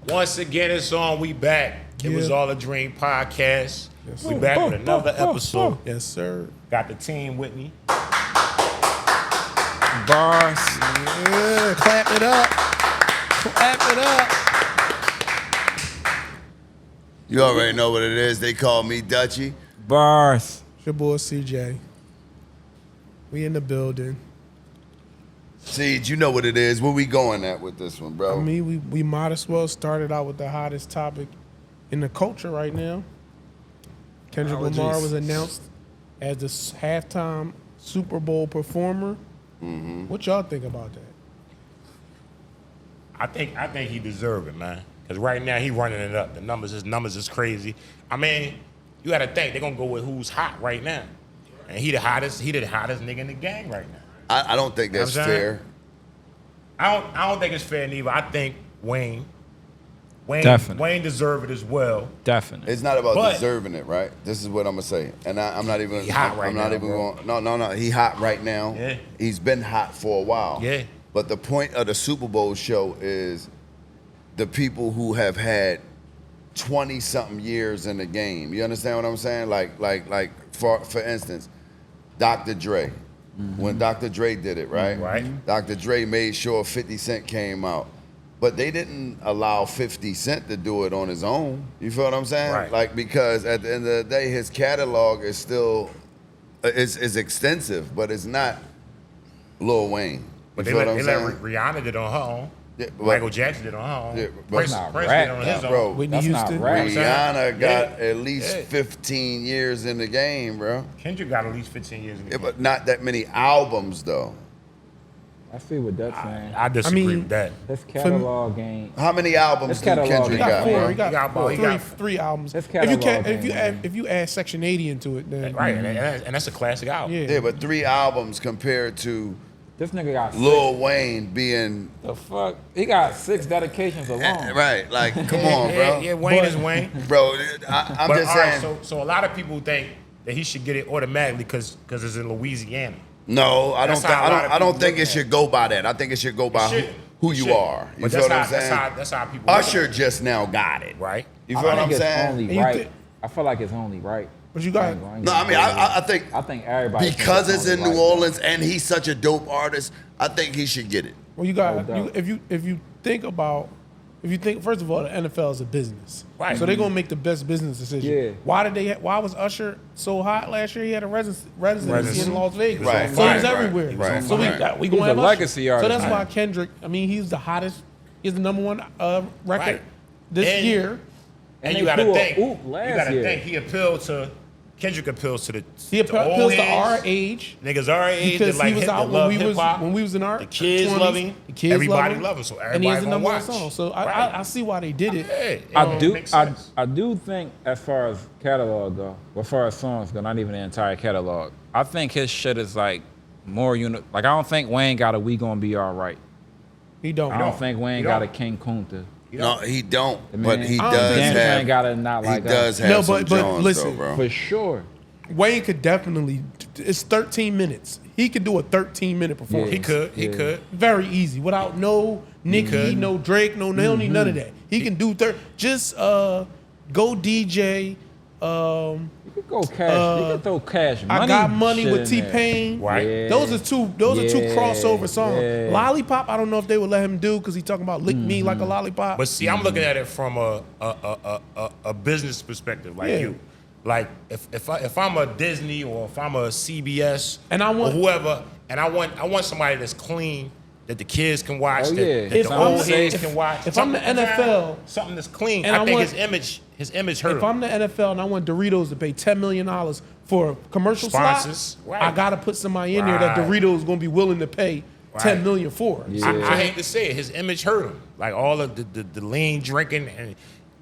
Once again, it's on. We back. It was all a dream podcast. Yes, we back with another episode. Yes, sir. Got the team with me. Bars. Yeah, clap it up. Clap it up. You already know what it is. They call me Dutchie. Bars. It's your boy CJ. We in the building. Siege, you know what it is. Where we going at with this one, bro? I mean, we might as well start it out with the hottest topic in the culture right now. Kendrick Lamar was announced as the halftime Super Bowl performer. Mm-hmm. What y'all think about that? I think he deserves it, man. Because right now he running it up. The numbers is crazy. I mean, you got to think they're gonna go with who's hot right now, and he the hottest nigga in the gang right now. I don't think that's fair. I don't think it's fair neither. I think Wayne deserve it as well. Definitely. It's not about deserving it, right? This is what I'm gonna say, and I'm not even. He hot right now, not even bro. going. No. He hot right now. Yeah. He's been hot for a while. Yeah. But the point of the Super Bowl show is the people who have had 20-something years in the game. You understand what I'm saying? Like for instance, Dr. Dre. Mm-hmm. When Dr. Dre did it, right? Right. Dr. Dre made sure 50 Cent came out. But they didn't allow 50 Cent to do it on his own. You feel what I'm saying? Right. Like, because at the end of the day, his catalog is still is extensive, but it's not Lil Wayne. But You they feel let, what they I'm let saying? Rihanna did it on her own. Yeah, but- Michael Jackson did it on her own. Yeah, but- Prince That's not did rap, it on his own. bro. Whitney That's not Houston. rap. Rihanna got Yeah. at least 15 years in the game, bro. Kendrick got at least 15 years in the Yeah, game. but not that many albums, though. I see what that's saying. I disagree I mean, with that. His catalog game. How many albums His do catalog Kendrick is He got got, four. bro? He got, He got four. about- he got- three albums. His If you catalog if you add Section 80 into it, then Right, and that's a classic album. yeah. Yeah, but 3 albums compared to This nigga got Lil Wayne being the fuck. He got 6 dedications alone. right. Like, come on, bro. Yeah, Wayne is Wayne. Bro, I'm But just all right, saying. so a lot of people think that he should get it automatically because it's in Louisiana. No, I don't. That's how a lot of I don't people think look it at should go by that. I think it should go by It should. who It you should. are. You But feel that's what I'm how, saying? that's how people look Usher at it, just now got it. right? You feel I what I'm think it's saying? only And you right. thi- I feel like it's only right. But you got No, I mean, I think I think everybody because thinks it's in only New right, Orleans and he's such a dope artist, I think he should get it. well, you got No doubt. if you think first of all, the NFL is a business, Right. So they're gonna make the best business decision. Yeah. Why was Usher so hot last year? He had a residency in Las Vegas, Right. so he's Right. everywhere. Right. So we Right. gonna He's have a Usher. legacy artist, So that's man. why Kendrick. I mean, he's the hottest. He's the number one record Right. this And- year. And they you got to threw a think. oop You last got to year. think he appealed to Kendrick appeals to the He to old appeals to heads, our age. niggas our age Because that like he was hip, out that love when hip hop. we was in our The kids 20s. love him. The kids Everybody love love him, so and he has everybody the number one gonna watch. song. So Right. I see why they did it. Yeah, I do. makes sense. I do think as far as catalog go, as far as songs go, not even the entire catalog. I think his shit is like more Like I don't think Wayne got a "We Gonna Be All Right." He don't. I don't think Wayne He got a don't. King Kunta. No, he don't. The But man- he I don't does think Damn have. got a not He like does us. have No, some but Jones, listen, though, bro. For sure. Wayne could definitely. It's 13 minutes. He could do a 13-minute performance. He could. He Yeah. could. Very easy without no Nicki, could. no Drake, no. They don't need none of that. He can do just go DJ. You could go cash. you could throw cash money. I got money shit with in T there. Pain. Right. Yeah. Those are two crossover songs. Yeah. Lollipop, I don't know if they would let him do because he's talking about lick me like a lollipop. But see, I'm looking at it from a business perspective, like Yeah. you. Like if I'm a Disney or if I'm a CBS And I want- or whoever, and I want somebody that's clean that the kids can watch, Oh, that, yeah. that If the I'm- old heads if- can watch. if I'm the NFL, something that's clean. and I I think want- his image hurt If him. I'm the NFL and I want Doritos to pay $10 million for a commercial Sponsors, slot, right. I gotta put somebody in there that Right. Doritos is gonna be willing to pay $10 million for. Yeah. I hate to say it, his image hurt him. Like all of the lean drinking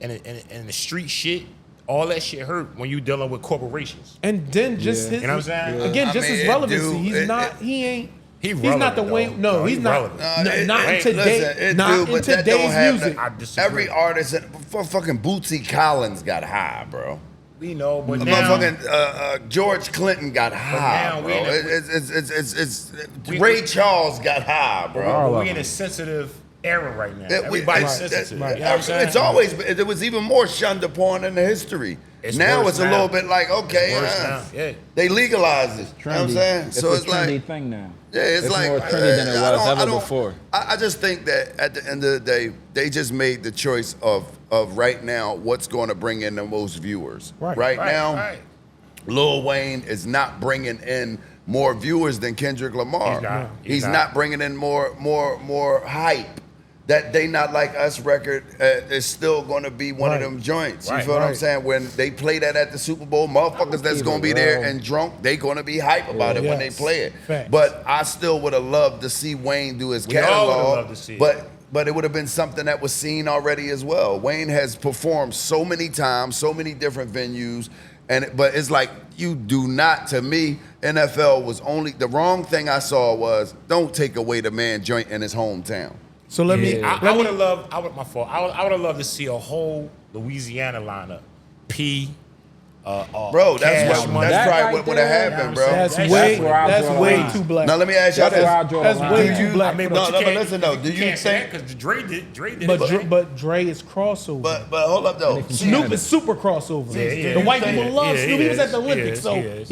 and the street shit, all that shit hurt when you dealing with corporations. And then just Yeah. his, You know what I'm saying? again, I just mean, his it relevancy. do- He's it- not. it- He ain't. He's not the relevant, way. though. No, No, he's he's not. relevant. Not in today. Listen, it not do, in but that today's don't have music. I disagree. every artist. Fucking Bootsy Collins got high, bro. We know, but now Motherfucking George Clinton got high, now bro. we in a- Ray Charles got high, bro. All we of in them. a sensitive era right now. That we- Everybody's it's- sensitive. right. You know what I'm saying? It's always it was even more shunned upon in the history. It's now worse it's a now. little bit like okay, It's worse now. Yeah. they legalized it. You know what I'm Trendy. saying? It's So a it's trendy like thing now. yeah, it's like more trendy than it I was don't- I ever don't- before. I just think that at the end of the day, they just made the choice of right now what's going to bring in the most viewers. Right. Right Right, now, right. Lil Wayne is not bringing in more viewers than Kendrick Lamar. He's not. He's not bringing in more hype. That They Not Like Us record is still going to be one of Right. them joints. You Right. feel what I'm Right. saying? When they play that at the Super Bowl, motherfuckers that's keep going to it be there real. and drunk, they going to be hype about it when they Yes. play it. Facts. But I still would have loved to see Wayne do his We all would've catalog. loved to see it. But it would have been something that was seen already as well. Wayne has performed so many times, so many different venues, but it's like you do not. To me, NFL was only the wrong thing I saw was don't take away the man joint in his hometown. So let me. Yeah. I would have loved. I would have loved to see a whole Louisiana lineup. P. Bro, that's Cash what Money. that's That probably right what would have there, happened, you know bro. what I'm That's saying? way. where I That's draw the way line. too black. Now let me ask y'all That's where I this. draw That's the way line. too black. I mean, No, but no, you but can't, listen, though, you do you can't say think- that because Dre did But it. Dre is crossover. But hold up though. from Snoop Canada. is super crossover. Yeah, The white yeah, people yeah, love yeah, Snoop. He was at the he Olympics, is, so he is.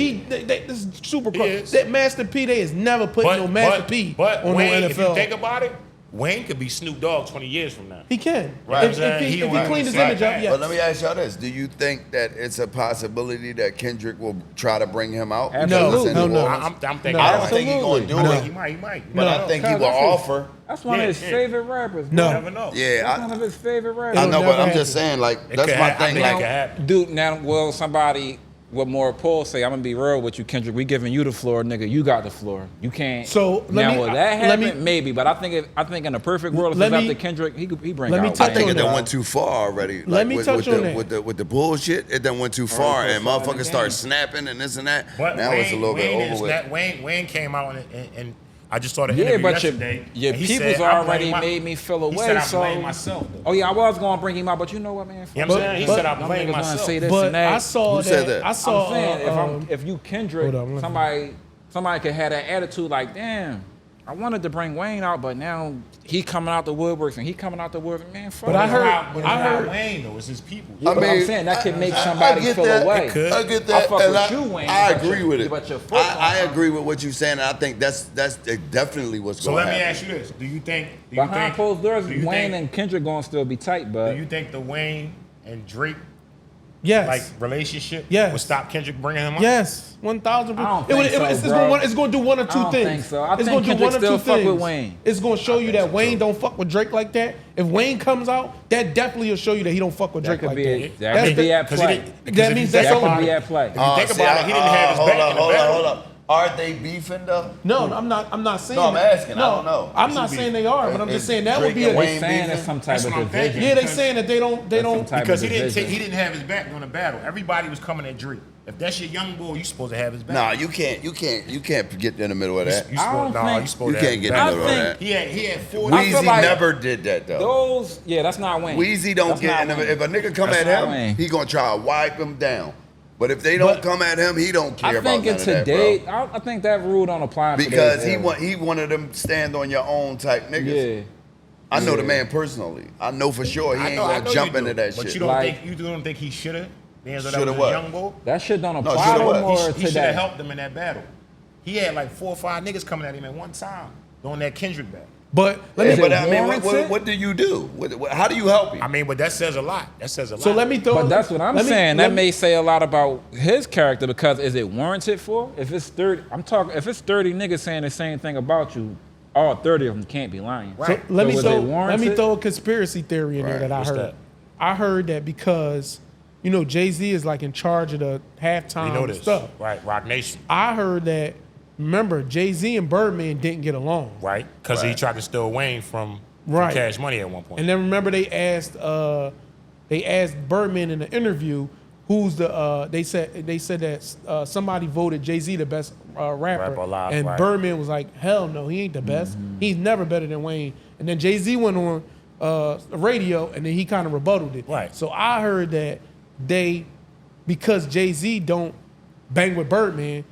this is super He cross. is. That Master P, they is never putting no Master P but on Wayne, no if you NFL. think about it, Wayne could be Snoop Dogg 20 years from now. He can. Right. If he He cleaned his right. image up, But yes. But let me ask y'all this: do you think that it's a possibility that Kendrick will try to bring him out? Absolutely. No. I'm thinking. No. I don't think he's gonna do No. it, He might. but No. I think he will That's his- offer. That's one of his Yeah. favorite rappers. No. You never know. Yeah, That's one of his favorite rappers. I It'll know, but never I'm just happen. saying, like It that's could my happen. I thing. think it Like, could happen. Dude, now, well, somebody with more pull say, I'm gonna be real with you, Kendrick. We giving you the floor, nigga. You got the floor. You can't. So, let now, me- will that let me- happen? Maybe, but I think in a perfect world, if Let it's up me- to Kendrick, he bring let me out. touch I think on it done that. went too far already. Let Like, me with, touch with on the, that. with the bullshit. It done went too far, and too far in the motherfuckers start game. snapping and this and that. But Now it's a little bit over with. Wayne came out and I just saw the Yeah, interview but yesterday. your and he people's said, I already blame made me feel He away. said I so, blame myself. Though. oh yeah, I was gonna bring him out, but you know what, man? You know what I'm saying? He But- said I Them blame niggas wanna myself. say this But and that. I saw Who said that? I saw. I'm saying um, if you Kendrick, hold on, let me- somebody could have that attitude like, damn, I wanted to bring Wayne out, but now he coming out the woodworks and he coming out the woodworks, man. Fuck But I it. heard- But it's I not heard- Wayne though. It's his people. Yeah, I but I'm mean, saying that could make I somebody get feel that. away. It could. I get I that. fuck and with you, Wayne. I but agree your- with it. But your foot I agree with what you're saying. And I think that's definitely what's So going let to me happen. ask you this: Do you think Behind closed doors, do you Wayne think, and Kendrick gonna still be tight, do but you think the Wayne and Drake yes. relationship Yes. would stop Kendrick bringing him up? Yes, 1,000%. I don't think so, it's bro. It's going to do one or two I don't things. think so. I It's think gonna do Kendrick one or still two fuck with things. Wayne. It's going to show you think that so, Wayne too. don't fuck with Drake like that. If Wayne comes out, that definitely will show you that he don't fuck with that Drake could like be that. that could be at Because he play. didn't. because That if means you that's think over. about That could be it- at play. If you think about it, he didn't have his back in the battle. Hold up. Are they beefing though? No, I'm not saying. No, I'm that. asking. I don't know. I'm not saying they are, but I'm just saying that would be Drake and a. Wayne They saying beefing? it's some type That's of what I'm division. thinking. Yeah, they saying that they don't. some type Because of he division. didn't have his back during the battle. Everybody was coming at Drake. If that's your young boy, you supposed to have his back. Nah, you can't get in the middle of that. You I don't supposed, nah, think- you supposed You to have can't his get in back. the middle of I that. think- He had 40. I feel Weezy like never did that though. Those, yeah, that's not Wayne. Weezy don't That's get in not the, Wayne. if a nigga come That's at not him, Wayne. he gonna try to wipe him down. But if they don't But- come at him, he don't care I about think none in of that, today, bro. I think that rule don't apply in Because today's era. he one of them stand on your own type niggas. Yeah. I know the Yeah. man personally. I know for sure he ain't gonna jump into that but shit. you don't Like- think you don't think he should have? That Shoulda was a what? young boy. That shit don't No, apply shoulda no what? more He should today. have helped him in that battle. He had like 4 or 5 niggas coming at him at one time doing that Kendrick battle. But let Yeah, me. but I mean, warranted? what do you do? How do you help him? I mean, but that says a lot. That says a lot. So let me throw. But that's what I'm let me- saying. let That me- may say a lot about his character because is it warranted for? If it's 30, I'm talking. If it's 30 niggas saying the same thing about you, all 30 of them can't be lying. Right. So let me was it throw. Let me warranted? throw a conspiracy theory in there Right. that I What's heard. that? I heard that because, Jay-Z is like in charge of the halftime you know this, stuff. right? Rock Nation, I heard that. Remember, Jay-Z and Birdman didn't get along. right? Because he Right. tried to steal Wayne from Right. Cash Money at one point. And then remember they asked Birdman in the interview who's the they said that somebody voted Jay-Z the best rapper, Rapper alive, and right. Birdman was like, hell no, he ain't the best. He's never better than Wayne. And then Jay-Z went on the radio and then he kind of rebutted it. Right. So I heard that because Jay-Z don't bang with Birdman,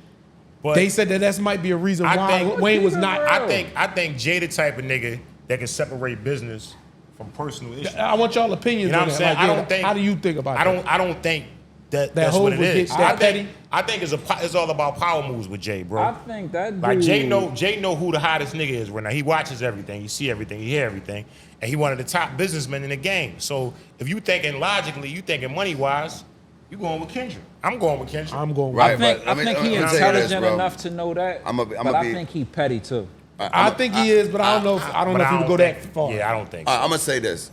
But they said that might be a reason I why think- Wayne was not. I think Jay the type of nigga that can separate business from personal issues. I want y'all opinions You know on what I'm that. saying? Like, how do you think about that? I don't think that's Hov what it would is. get that petty? I think it's all about power moves with Jay, bro. I think that dude, Like Jay know who the hottest nigga is right now. He watches everything, he see everything, he hear everything, and he one of the top businessmen in the game. So if you thinking logically, you thinking money wise, you going with Kendrick. I'm going with Kendrick. I'm going with Right, I think he let me tell you this, intelligent bro. enough to know that. But I think he petty too. I think he is, but I don't know if he would go that far. Yeah, I don't think so. I'm gonna say this.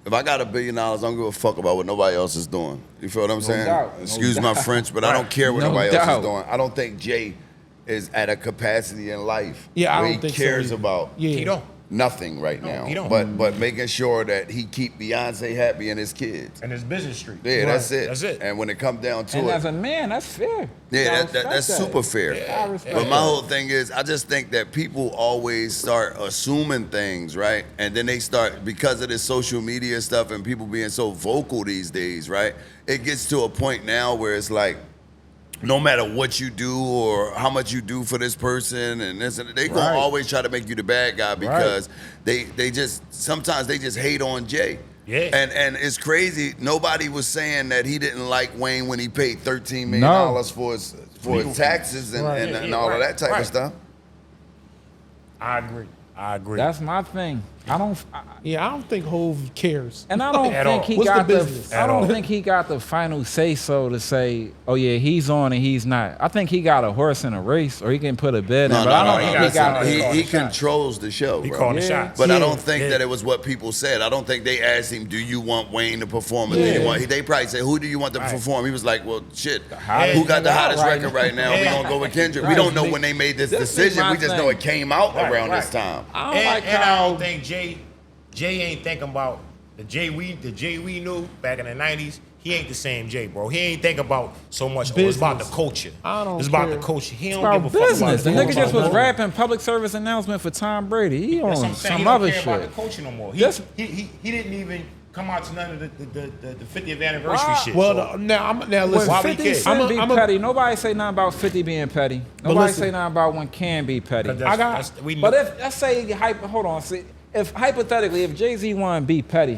If I got $1 billion, I don't give a fuck about what nobody else is doing. You feel what I'm saying? doubt. Excuse my French, but I don't care what No nobody else doubt. is doing. I don't think Jay is at a capacity in life Yeah, I where don't think he so cares either. about Yeah. He don't. nothing right now. he don't. But making sure that he keep Beyonce happy and his kids. And his business street. Yeah, that's Right. it. That's it. And when it comes down to And it, as a man, that's fair. yeah, You gotta that's respect super fair. I respect But my that. whole thing is, I just think that people always start assuming things, right? And then they start, because of this social media stuff and people being so vocal these days, right? It gets to a point now where it's like, no matter what you do or how much you do for this person and this and they gonna Right. always try to make you the bad guy because they just sometimes they just hate on Jay. Yeah. And it's crazy. Nobody was saying that he didn't like Wayne when he paid $13 million for his taxes and, Right. and all of that type of stuff. I agree. That's my thing. I don't think Hov cares. And I don't At think all. he What's got the the. business? I At all. don't think he got the final say so to say, oh yeah, he's on and he's not. I think he got a horse in a race, or he can put a bet in. No, But I don't he think got he got. some- the- he He shots. controls the show. He bro. calling the Yeah. shots. But I Yeah. don't think Yeah. that it was what people said. I don't think they asked him, "Do you want Wayne to perform?" Or do Yeah. you want? They probably said, "Who do you want to perform?" He was like, "Well, shit, hottest who got the nigga out hottest right record now." right now? We Yeah. gonna go with Kendrick." We Right. don't know when they made this This is decision. my We just thing. know it came out Right, around right. this time. I don't like And I how. don't think Jay ain't thinking about the Jay we knew back in the 90s. He ain't the same Jay, bro. He ain't thinking about so much. Oh, it's about the Business. culture. I don't It's about care. the culture. He It's don't about give a fuck business. about The nigga just was about rapping public service announcement for Tom Brady. He That's what on I'm saying. He some don't other care about the shit. culture no more. This- He didn't even come out to none of the 50th anniversary shit. Well, so- now When listen. Why we 50 care? Cent I'm be a- petty, nobody say nothing about 50 being petty. Nobody listen. say nothing about when Can be petty. But that's- I got- that's- we But know- if let's say hold on, see, if hypothetically, if Jay-Z want to be petty,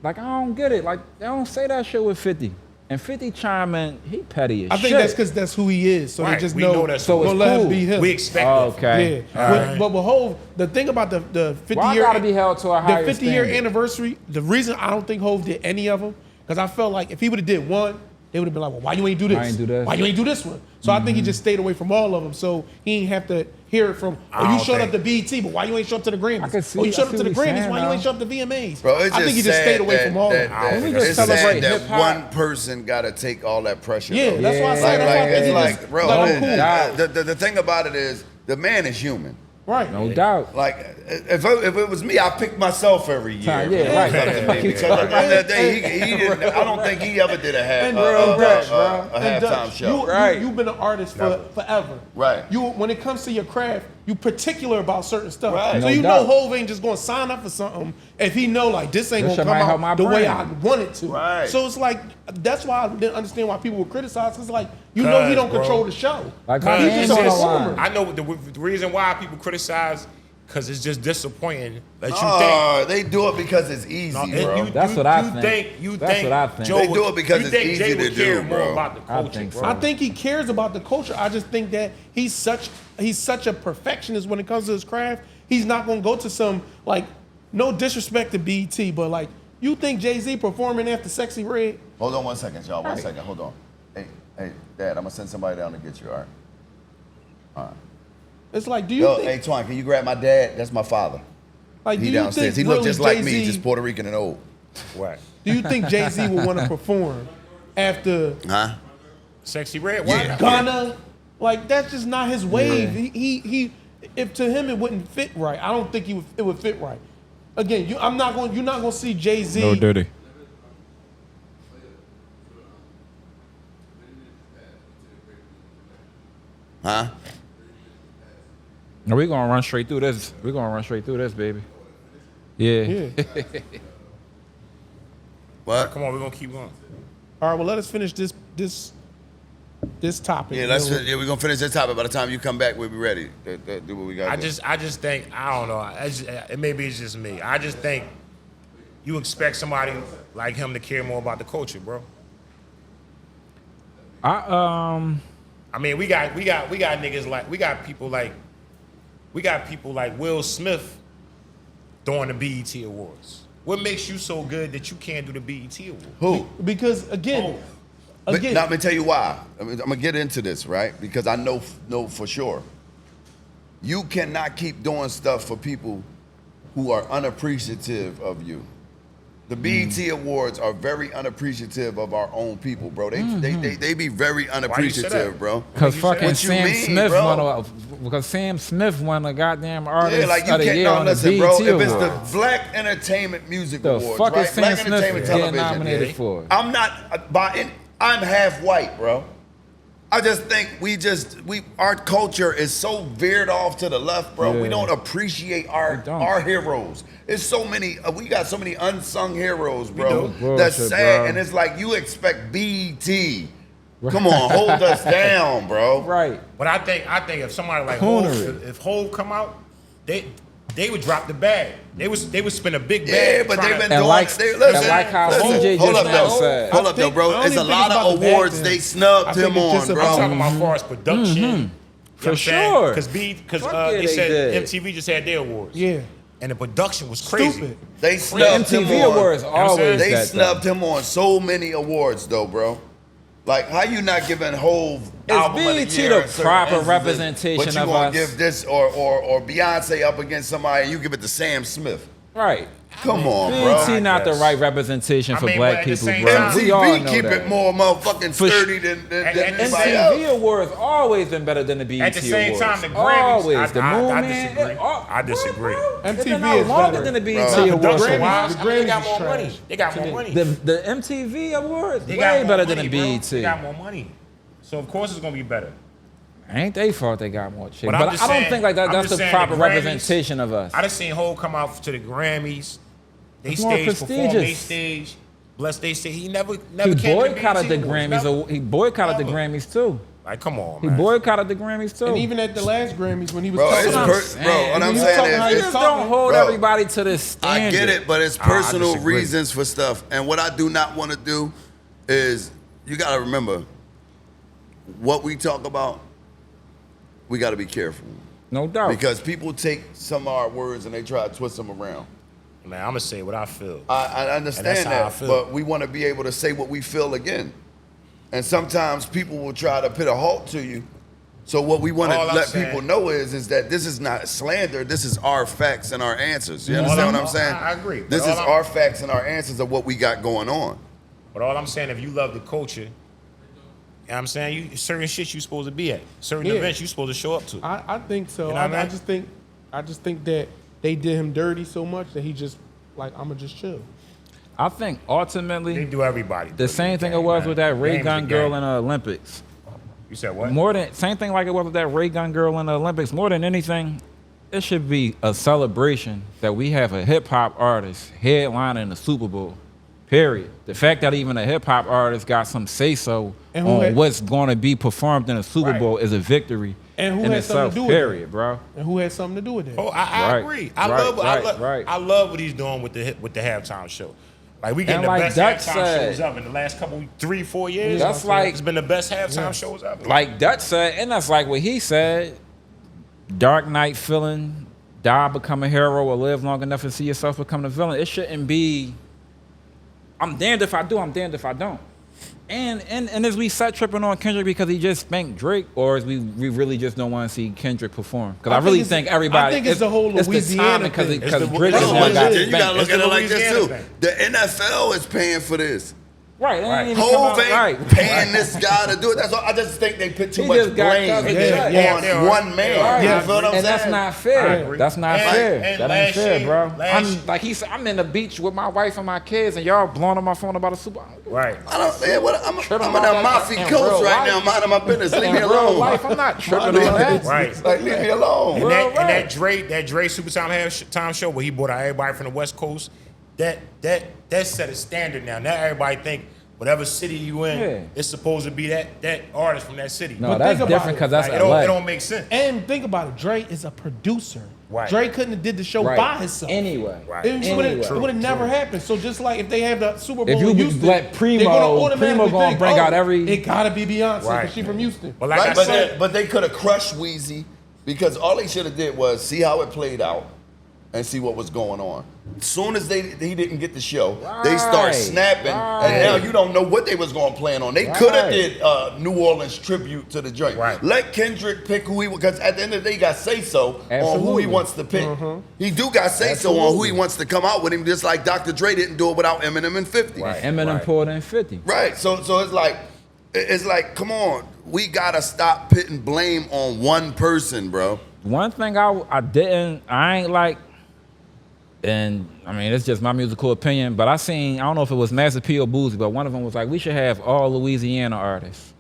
like I don't get it. Like they don't say that shit with 50. And 50 chime in, he petty as I shit. think that's because that's who he is. So Right, they just we know. know that's So who it's don't let him cool. be him. we expect Oh, that. okay. Yeah, Alright. but Hov, the thing about the 50 Why year gotta be held to a higher the 50-year standard? anniversary. The reason I don't think Hov did any of them because I felt like if he would have did one, they would have been like, well, why you ain't do this? Why ain't do this? Why you ain't do this one? So I think he just stayed away from all of them. So he ain't have to hear it from. I Oh, you don't showed up to think- BET, but why you ain't show up to the Grammys? I can see- oh, you showed I up to see the what he's Grammys. saying Why you now. ain't show up to VMAs? Bro, it's I just think he just sad stayed away that, from all of that, them. that, Let me just it's celebrate sad that hip-hop. one person got to take all that pressure. Yeah, though. that's why I Yeah. said. That's why I think it's he like, just bro, let him cool. the thing about it is the man is human. Right. No doubt. Like if it was me, I pick myself every year. Yeah, right. Because at the end of the day, he didn't. I don't think he ever did a And halftime Dutch, show. You've been an artist forever. Right. You, when it comes to your craft, you particular about certain stuff. Right. So No you doubt. know Hov ain't just gonna sign up for something if he know like this ain't This shit gonna might come help my out the way brand. I want it to. Right. So it's like that's why I didn't understand why people would criticize. Cause like you know he don't Bro. control the show. Like my He's man just a just- performer. I know the reason why people criticize because it's just disappointing that you think. Oh, they do it because it's easy, No, bro. That's what I think. You That's think what I think. Joe They would- do it because you it's think easy Jay to would care do, more bro. about the I culture, think bro. so. I think he cares about the culture. I just think that he's such a perfectionist when it comes to his craft. He's not gonna go to some like no disrespect to BET, but like you think Jay-Z performing after Sexy Red? Hold on one second, y'all. One Right. second. Hold on. Hey, Dad, I'm gonna send somebody down to get you. All right. All right. It's like, do you Yo, think hey, Twan, can you grab my dad? That's my father. like He do you downstairs. think He looked really just like me, Jay-Z just Puerto Rican and old. Right. Do you think Jay-Z would want to perform after Huh? Sexy Red. Why not? Ghana? Like that's just not his wave. Yeah. He if to him it wouldn't fit right. I don't think it would fit right. Again, you're not gonna see Jay-Z. No dirty. Huh? No, we're gonna run straight through this. We're gonna run straight through this, baby. Yeah. Yeah. What? Come on, we're gonna keep going. All right, well, let us finish this this topic. Yeah, we're gonna finish this topic. By the time you come back, we'll be ready. Do what we got. I just think I don't know. Maybe it's just me. I just think you expect somebody like him to care more about the culture, bro. I mean, we got niggas like we got people like Will Smith throwing the BET Awards. What makes you so good that you can't do the BET Awards? Who? Because again. But now, let me tell you why. I'm gonna get into this, right? Because I know for sure. You cannot keep doing stuff for people who are unappreciative of you. The BET Awards are very unappreciative of our own people, bro. They be very unappreciative, bro. Because fucking Sam Smith bro? Because Sam Smith won a goddamn artist like you of the can't year on the listen, BET bro. Awards. If it's the Black Entertainment Music The Awards, fuck right? is Sam Black Smith Entertainment getting Television. nominated for? I'm not I'm half white, bro. I just think our culture is so veered off to the left, bro. Yeah. We don't appreciate our heroes. It's so many. We got so many unsung heroes, bro. That's Bullshit, sad, bro. and it's like you expect BET. Come on, hold us down, bro. Right. But I think if somebody like Coonery. Hov, if Hov come out, they would drop the bag. They would spend a big bag. Yeah, but they've been And doing. like how listen, CJ hold just up, now though. said. Hold up, though, I bro. don't There's a even think lot about of the bag awards then. they snubbed I think him it's on, just I'm bro. talking about as far as production. For sure. Because Fuck yeah, they they said did. MTV just had their awards. Yeah. And the production was crazy. Stupid. They The snubbed him MTV on. Awards always They that, snubbed though. him on so many awards, though, bro. Like, how you not giving Hov Is album of the BET year the in certain proper instances, representation but you of gonna us? give this or Beyonce up against somebody and you give it to Sam Smith? Right. Come on, BET bro. not the guess. right representation for I mean, black but at the people, same bro. time- We all MTV know keep that. it more motherfucking For sturdy than And anybody else. MTV Awards always been better than the BET At the same Awards. time, the Grammys, always. The Moon I Man. disagree. I disagree. It's MTV not is longer better. than the BET Bro. Awards. Production Grammys- wise, the I mean, they got Grammys more is money. trash. They got more money. The MTV Awards They way got more better money, than the bro. BET. They got more money. So of course it's gonna be better. Ain't they fault they got more chicks. But But I'm I just don't saying- think like that. I'm That's just the saying proper the Grammys- representation of us. I just seen Hov come out to the Grammys. They It's more stage perform. They prestigious. stage. Bless they say he never He came to boycotted the BET Awards, Grammys. never. He boycotted the Never. Grammys too. Like, come on, He man. boycotted the Grammys too. And even at the last Grammys when he was Bro, talking it's about what bro, what I'm you saying talking how You is, just talking- don't hold Bro, everybody to this standard. I get it, but it's I personal disagree. reasons for stuff. And what I do not want to do is, you got to remember, what we talk about, we got to be careful. No doubt. Because people take some of our words and they try to twist them around. Man, I'm gonna say what I feel. I understand And that's how I that, feel. but we want to be able to say what we feel again. And sometimes people will try to put a halt to you. So what we want to All I'm let saying- people know is that this is not slander. This is our facts and our answers. You All understand what I'm- I'm saying? I agree, but This all is I'm- our facts and our answers of what we got going on. But all I'm saying, if you love the culture, you know what I'm saying, you certain shit you supposed to be at, certain Yeah. events you supposed to show up to. I think so. You know what I I mean? just think that they did him dirty so much that he just like I'ma just chill. I think They ultimately do everybody. the dirty same in thing game, it was man. with that ray Game's gun the girl game. in the Olympics. You said what? More than same thing like it was with that ray gun girl in the Olympics. More than anything, it should be a celebration that we have a hip hop artist headlining the Super Bowl. Period. The fact that even a hip hop artist got some say so And who on had- what's going to be performed in the Super Right. Bowl is a victory And who in had something itself. to do with Period, it? bro. And who had something to do with that? Oh, I Right, agree. right. I love what he's doing with the halftime show. Like we getting And the like best Dutch halftime said- shows ever in the last couple 3-4 years. That's like- it's been the best halftime shows ever. Like Dutch said, and that's like what he said. Dark Knight feeling, die, become a hero, or live long enough to see yourself become the villain. It shouldn't be, I'm damned if I do, I'm damned if I don't. And as we set tripping on Kendrick because he just spanked Drake, or as we really just don't want to see Kendrick perform? Because I really think everybody. I think it's the whole Louisiana because thing. It's the- Drake it's is the one got Louisiana- You gotta spanked. look It's at the it like this Louisiana too. thing. The NFL is paying for this. Right, it ain't even Hov come out ain't right. paying this guy to do it. That's all. I just think they put too He much just got blame covered. Yeah. on one man. Right. You feel what I'm And saying? that's not I fair. agree. That's not And- fair. and That ain't last fair, year- bro. last- Like he said, I'm in the beach with my wife and my kids, and y'all blowing on my phone about a Super Bowl. Right. I don't. Man, I'm Tripping in on a that Mafia in coast real right now, life. minding my business. Leave In me real alone. life, I'm not tripping on that. Right. Like, leave me alone. And Well, that Dre Supertime halftime show where he brought out everybody from the West Coast, that set a standard now. Now everybody think whatever city you in, Yeah. it's supposed to be that artist from that city. No, But that's think about different it. because that's Like, LA. it don't make sense. And think about it, Dre is a producer. Right. Dre couldn't have did the show Right. by himself. Anyway. Right. It Anyway. would have never happened. So just like if they have the Super Bowl If you in Houston, let Primo- they're gonna automatically Primo gonna think, bring out every- It gotta be Beyonce because Right. she from Houston. Well, like Right, I but, said, but they could have crushed Weezy because all they should have did was see how it played out and see what was going on. As soon as he didn't get the show, they start Right, snapping, right. and now you don't know what they was going to plan on. They could have Right. did New Orleans tribute to the joint. Right. Let Kendrick pick who he, because at the end of the day, he got say-so on who he Absolutely. wants to pick. He do got say-so on who he wants to come out with him, just like Dr. Dre didn't do it without Eminem and 50. Right. Eminem pulled in 50. Right. So it's like, come on, we gotta stop putting blame on one person, bro. One thing I ain't like, and I mean, it's just my musical opinion, but I don't know if it was Master P or Boozy, but one of them was like, we should have all Louisiana artists.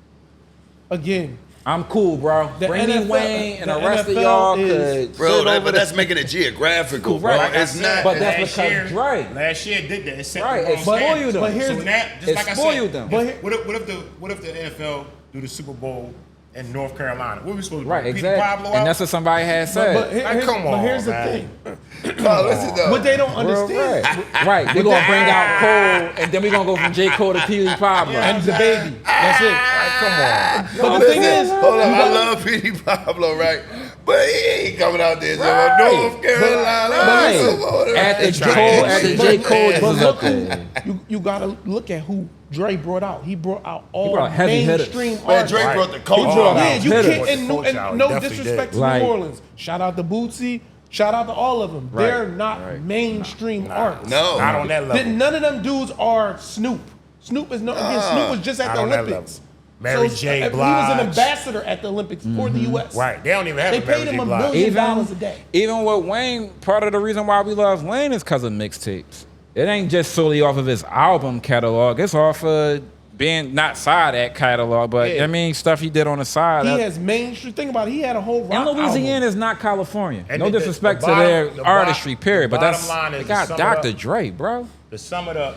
Again, I'm cool, bro. The Bring me NFL Wayne and the rest of NFL y'all is- could Bro, sit over but that's making it geographical, bro. Correct. It's not. But that's last because year, Dre. Last year did that. It set Right, the it wrong spoiled standard. them. But here's So the- now, just it like I spoiled said, them. But here- what if the NFL do the Super Bowl in North Carolina? What are we supposed to do? Right, Peter exactly. Pablo And out? that's what somebody had said. but come on, here's the man. thing. No, listen though. What they don't Real understand. right. We're gonna bring out Cole, and then we're gonna go from J. Cole to Petey Pablo. And the baby. That's it. Come on. But the thing is, hold on, I love Petey Pablo, right? But he ain't coming out there. Right. North Carolina. Right. Come on, After trying to J. Cole but was up look there. you gotta look at who Dre brought out. He brought out all brought heavy hitters. mainstream Man, artists. Drake Right. brought the He culture brought, Oh, yeah, out. you hitters. can't, and Coach out, no definitely disrespect did. to Like- New Orleans. Shout out to Bootsy. Shout out to all of them. Right. They're not mainstream artists. No. Not on that level. None of them dudes are Snoop. Snoop is no. Again, Snoop was just at Not the on that Olympics. level. Mary J. He was Blige. an ambassador at the Olympics for the U.S. Right. They don't even have They a Mary paid him J. $1 Blige. million a day. Even with Wayne, part of the reason why we love Wayne is because of mixtapes. It ain't just solely off of his album catalog. It's off of being not side act catalog, but Yeah. I mean stuff he did on the side. He has mainstream. Think about it. He had a whole rock and Louisiana album. is not California. And no the disrespect bottom- to their the artistry, bottom- period. the But that's bottom line is they to got sum it Dr. up. Dre, bro. To sum it up,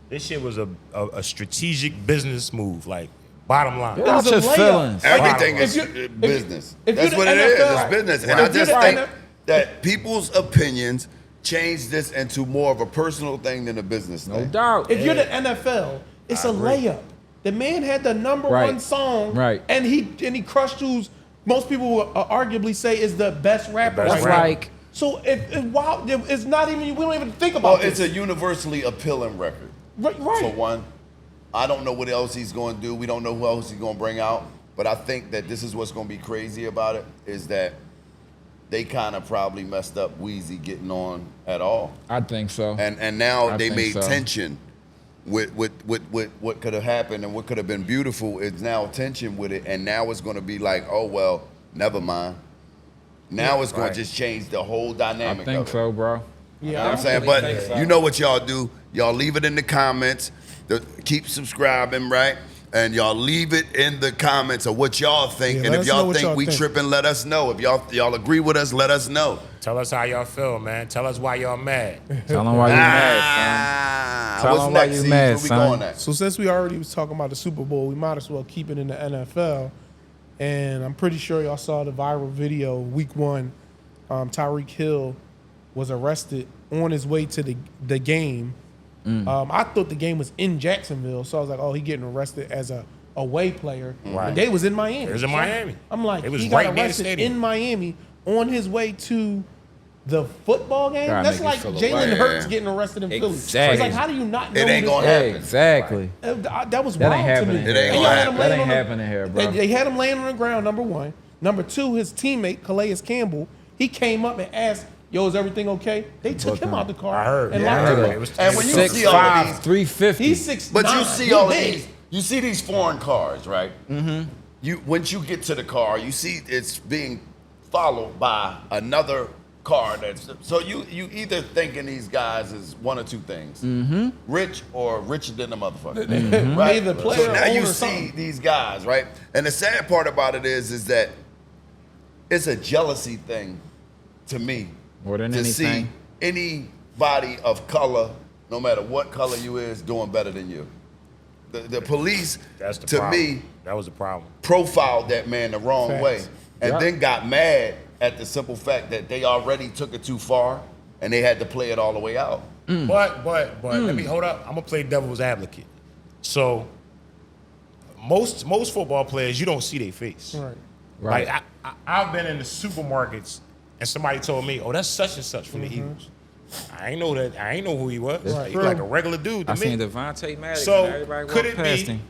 this shit was a strategic business move. Like, bottom line. Get out was a your layup. feelings. Everything If is you- business. if That's you're what the it is. NFL, It's business. And If I you're just the think NFL that people's opinions change this into more of a personal thing than a business No thing. doubt. If you're the NFL, it's a layup. The man had the number Right. one song, Right. And he crushed who's most people will arguably say is the best rapper. best right That's now. like So wow, it's not even. We don't even think Well, about it's a this. universally appealing record. Right. For one, I don't know what else he's going to do. We don't know who else he's going to bring out. But I think that this is what's going to be crazy about it is that they kind of probably messed up Weezy getting on at all. I think so. And now I they think made so. tension with what could have happened and what could have been beautiful. It's now tension with it, and now it's going to be like, oh well, never mind. Now it's going right. to just change the whole I dynamic. think of it. so, bro. Yeah, You know what I'm saying? really But think so. you know what y'all do? Y'all leave it in the comments. Keep subscribing, right? And y'all leave it in the comments of what y'all think. Yeah, And let if us know y'all what think y'all we think. tripping, let us know. If y'all agree with us, let us know. Tell us how y'all feel, man. Tell us why y'all mad. Tell them why you mad, Tell What's them why next, you Cease? mad, Where we son. going at? So since we already was talking about the Super Bowl, we might as well keep it in the NFL. And I'm pretty sure y'all saw the viral video week 1. Tyreek Hill was arrested on his way to the game. I thought the game was in Jacksonville, so I was like, oh, he getting arrested as a away player. Right. But they was in Miami. It was in Miami. I'm like, It was he got right near the arrested stadium. in Miami on his way to the football game. Gotta That's make like you feel Jalen away. Hurts getting arrested in Philly. Exactly. It's like, how do you not know It ain't this gonna guy? happen. Exactly. That was That wild ain't to happening. me. It ain't And gonna y'all had happen. him That laying ain't on the- happening here, bro. They had him laying on the ground, number one. Number two, his teammate, Calais Campbell, he came up and asked, yo, is everything okay? They took him out the car I heard. and Yeah, I locked him heard. up. It was And when you see all of 6'5", these, 350. He's 6'9". but you see He all of big. these, you see these foreign cars, right? Mm-hmm. Once you get to the car, you see it's being followed by another car. So you either thinking these guys is one or two things: rich or richer than the motherfucker. Right? Either player So or now you owner or see something. these guys, right? And the sad part about it is that it's a jealousy thing to me More than to anything. see anybody of color, no matter what color you is, doing better than you. The police, That's the to problem. me, That was the problem. profiled that man the wrong Facts. way, and Yep. then got mad at the simple fact that they already took it too far, and they had to play it all the way out. But let me hold up. I'm gonna play devil's advocate. So most football players, you don't see their face. Right. Right. Like I've been in the supermarkets and somebody told me, "Oh, that's such and such from the Eagles." I ain't know that. I ain't know who he was. Right. He was like a regular dude to I me. seen Devontae Maddox. So, and everybody could walked it past be- him.